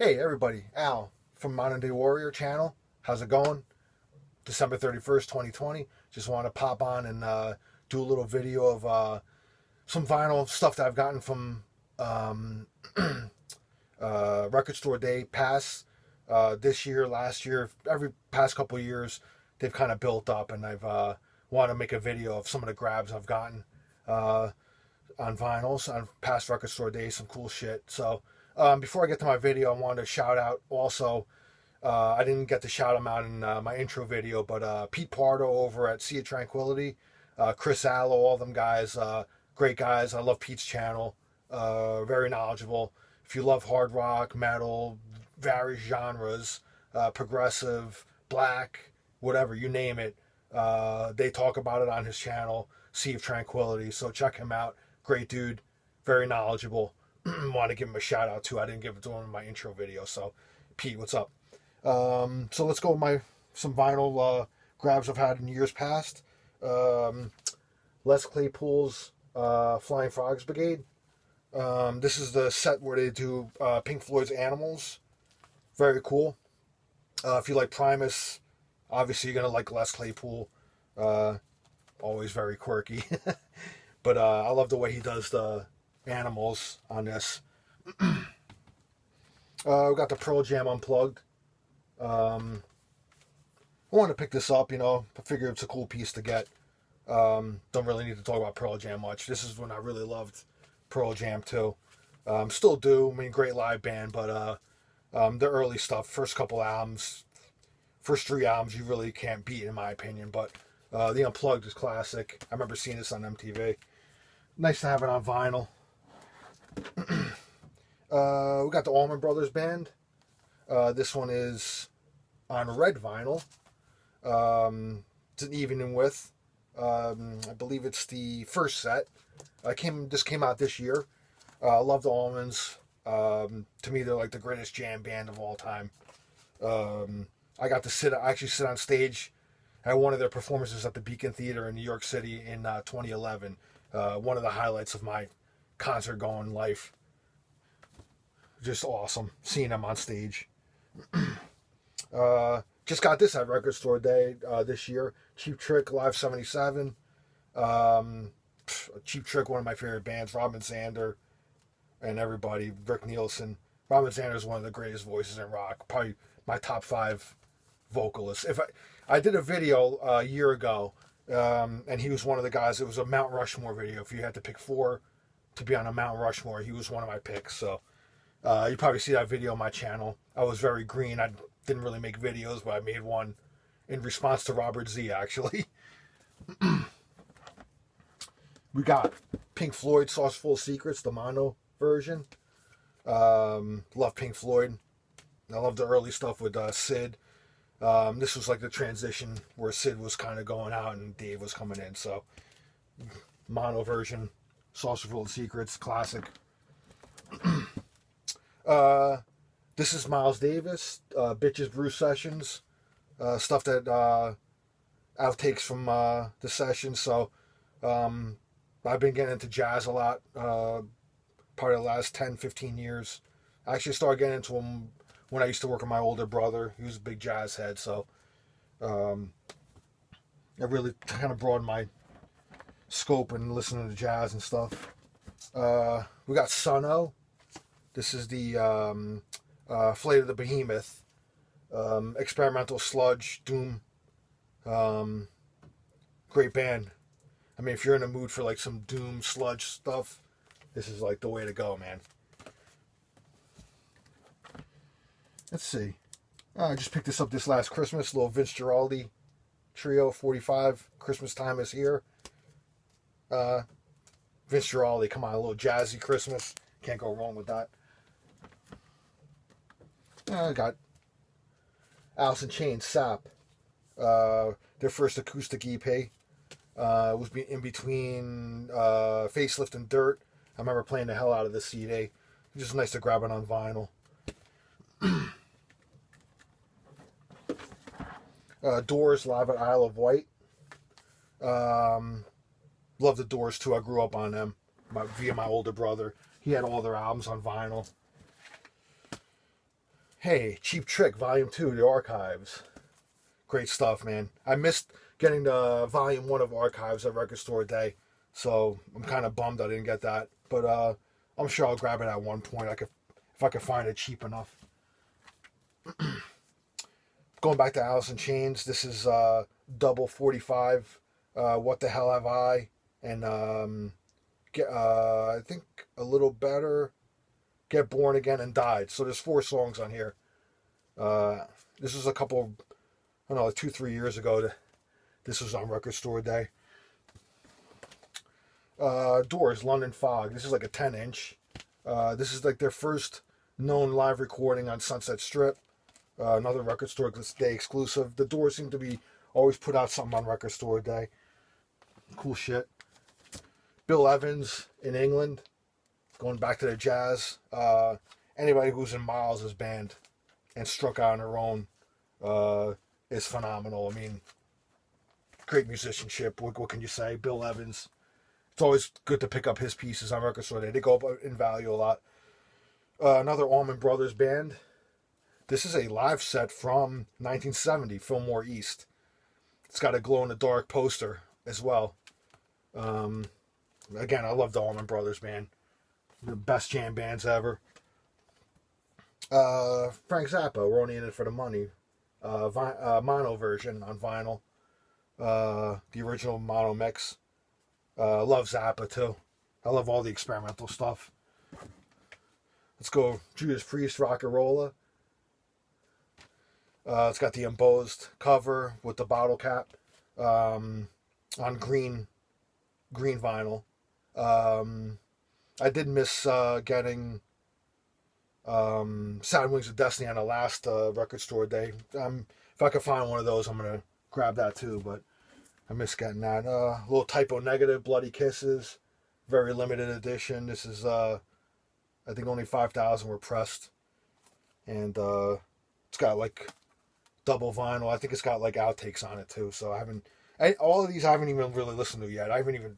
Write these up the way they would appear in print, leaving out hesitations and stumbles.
Hey everybody, Al from Modern Day Warrior channel. How's it going? December 31st, 2020. Just want to pop on and do a little video of some vinyl stuff that I've gotten from Record Store Day past this year, last year, every past couple of years. They've kind of built up, and I've want to make a video of some of the grabs I've gotten on vinyls on past Record Store Days, some cool shit. So before I get to my video, I wanted to shout out also, I didn't get to shout him out in my intro video, but Pete Pardo over at Sea of Tranquility, Chris Allo, all them guys, great guys. I love Pete's channel, very knowledgeable. If you love hard rock, metal, various genres, progressive, black, whatever, you name it, they talk about it on his channel, Sea of Tranquility. So check him out. Great dude, very knowledgeable. Want to give him a shout out too. I didn't give it to him in my intro video. So Pete, what's up? So let's go with some vinyl grabs I've had in years past. Les Claypool's Flying Frogs Brigade. This is the set where they do Pink Floyd's Animals. Very cool. If you like Primus, obviously you're going to like Les Claypool. Always very quirky. But I love the way he does the Animals on this. We got the Pearl Jam Unplugged. I wanted to pick this up, I figure it's a cool piece to get. Don't really need to talk about Pearl Jam much. This is when I really loved Pearl Jam too. Still do. I mean, great live band, but the early stuff, first couple albums, first three albums, you really can't beat in my opinion. But the Unplugged is classic. I remember seeing this on MTV. Nice to have it on vinyl. We got the Allman Brothers Band. This one is on red vinyl. It's an even in width. I believe it's the first set. This came out this year. Love the Allmans. To me, they're like the greatest jam band of all time. I got to actually sit on stage at one of their performances at the Beacon Theater in New York City in 2011. One of the highlights of my concert going life. Just awesome seeing them on stage. Just got this at Record Store Day this year. Cheap Trick Live 77. Cheap Trick, one of my favorite bands. Robin Zander and everybody. Rick Nielsen. Robin Zander is one of the greatest voices in rock. Probably my top 5 vocalists. If I did a video a year ago, and he was one of the guys. It was a Mount Rushmore video. If you had to pick 4 to be on a Mount Rushmore, he was one of my picks. So you probably see that video on my channel. I was very green. I didn't really make videos, but I made one in response to Robert Z, actually. We got Pink Floyd, Sauce Full of Secrets, the mono version. Love Pink Floyd. I love the early stuff with Sid. This was like the transition where Sid was kind of going out and Dave was coming in. So, mono version, Saucer Full of Secrets, classic. This is Miles Davis, Bitches Brew Sessions, stuff that outtakes from the sessions. So, I've been getting into jazz a lot, part of the last 10, 15 years. I actually started getting into them when I used to work with my older brother. He was a big jazz head, so I really kind of broadened my scope and listening to jazz and stuff. We got Sunno. This is the Flight of the Behemoth, experimental sludge, doom. Great band. I mean, if you're in the mood for like some doom sludge stuff, this is like the way to go, man. Let's see. I just picked this up this last Christmas. Little Vince Giraldi Trio 45. Christmas time is here. Vince Giraldi, come on, a little jazzy Christmas. Can't go wrong with that. I got Alice in Chains, Sap. Their first acoustic EP. Was in between Facelift and Dirt. I remember playing the hell out of this CD. It was just nice to grab it on vinyl. Doors, Live at Isle of Wight. Love the Doors too. I grew up on them via my older brother. He had all their albums on vinyl. Hey, Cheap Trick Volume 2, The Archives. Great stuff, man. I missed getting the Volume 1 of Archives at Record Store Day, so I'm kind of bummed I didn't get that. But I'm sure I'll grab it at one point. If I could find it cheap enough. Going back to Alice in Chains, this is double 45. What the Hell Have I? And I think A Little Better, Get Born Again, and Died. So there's 4 songs on here. This was a couple, I don't know, like 2-3 years ago. This was on Record Store Day. Doors, London Fog. This is like a 10-inch. This is like their first known live recording on Sunset Strip. Another Record Store Day exclusive. The Doors seem to be always put out something on Record Store Day. Cool shit. Bill Evans in England. Going back to the jazz. Anybody who's in Miles' band and struck out on their own is phenomenal. I mean, great musicianship. What can you say? Bill Evans. It's always good to pick up his pieces on Record Store Day. They go up in value a lot. Another Allman Brothers band. This is a live set from 1970, Fillmore East. It's got a glow-in-the-dark poster as well. Again, I love the Allman Brothers band. The best jam bands ever. Frank Zappa, We're Only In It For The Money. Mono version on vinyl. The original mono mix. Love Zappa too. I love all the experimental stuff. Let's go Judas Priest, Rock-a-Rolla. It's got the embossed cover with the bottle cap on green vinyl. I did miss getting Sad Wings of Destiny on the last Record Store Day. If I could find one of those, I'm going to grab that too, but I miss getting that. Little Typo Negative, Bloody Kisses, very limited edition. This is, I think only 5,000 were pressed. And it's got like double vinyl. I think it's got like outtakes on it too. So all of these I haven't even really listened to yet. I haven't even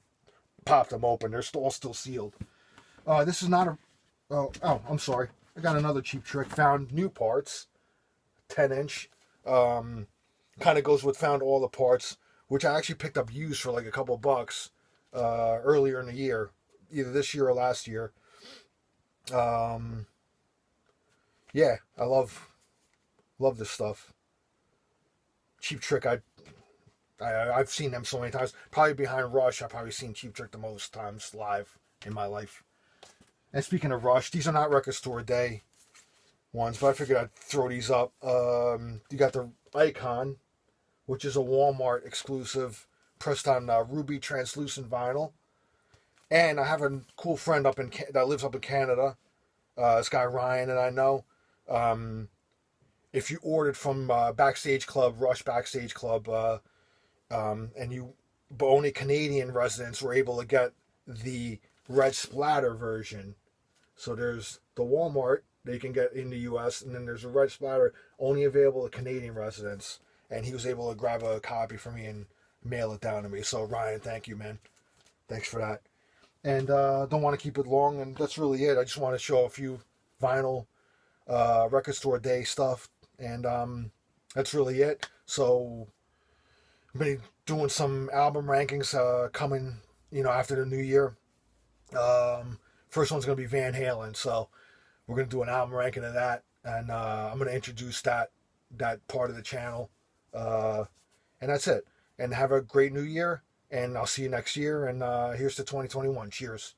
popped them open. They're all still sealed. This is not a, I'm sorry. I got another Cheap Trick. Found New Parts, 10-inch. Kind of goes with Found All the Parts, which I actually picked up used for like a couple bucks earlier in the year, either this year or last year. Yeah, I love this stuff. Cheap Trick, I've seen them so many times. Probably behind Rush, I've probably seen Cheap Trick the most times live in my life. And speaking of Rush, these are not Record Store Day ones, but I figured I'd throw these up. You got the Icon, which is a Walmart exclusive, pressed on ruby translucent vinyl. And I have a cool friend that lives up in Canada. This guy Ryan and I know. If you ordered from Backstage Club, Rush Backstage Club, and only Canadian residents were able to get the red splatter version. So there's the Walmart that you can get in the U.S., and then there's a red splatter only available to Canadian residents. And he was able to grab a copy for me and mail it down to me. So Ryan, thank you, man. Thanks for that. And don't want to keep it long, and that's really it. I just want to show a few vinyl Record Store Day stuff, and that's really it. So I've been doing some album rankings coming, after the new year. First one's going to be Van Halen, so we're going to do an album ranking of that, and I'm going to introduce that part of the channel, and that's it. And have a great new year, and I'll see you next year, and here's to 2021. Cheers.